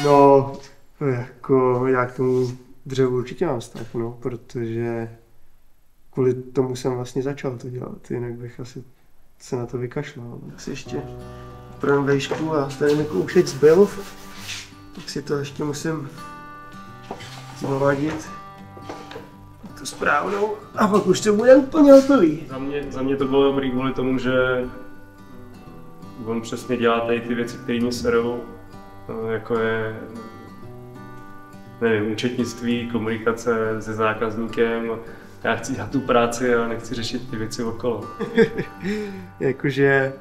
No, jako já k tomu dřevu určitě mám vztah, no, protože kvůli tomu jsem vlastně začal to dělat, jinak bych asi se na to vykašlal. Tak si ještě projím vejšku a tady mi kousek zbyl, tak si to ještě musím zaladit tu správnou a pak už to bude úplně hotový. Za mě to bylo dobrý kvůli tomu, že on přesně dělá tady ty věci, které mě serou, jako je nevím, účetnictví, komunikace se zákazníkem. Já chci dělat tu práci a nechci řešit ty věci okolo. Jakože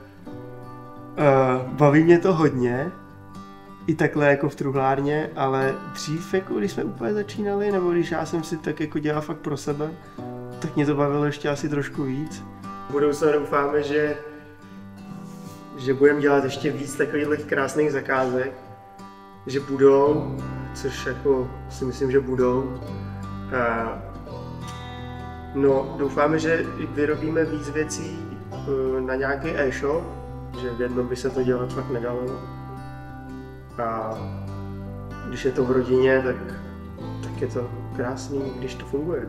baví mě to hodně, i takhle jako v truhlárně, ale dřív, jako když jsme úplně začínali, nebo když já jsem si tak jako dělal fakt pro sebe, tak mě to bavilo ještě asi trošku víc. V budoucnu doufáme, že budeme dělat ještě víc takových krásných zakázek, že budou, což jako si myslím, že budou. No, doufáme, že vyrobíme víc věcí na nějaký e-shop, že v jednom by se to dělat fakt nedalo. A když je to v rodině, tak je to krásný, když to funguje.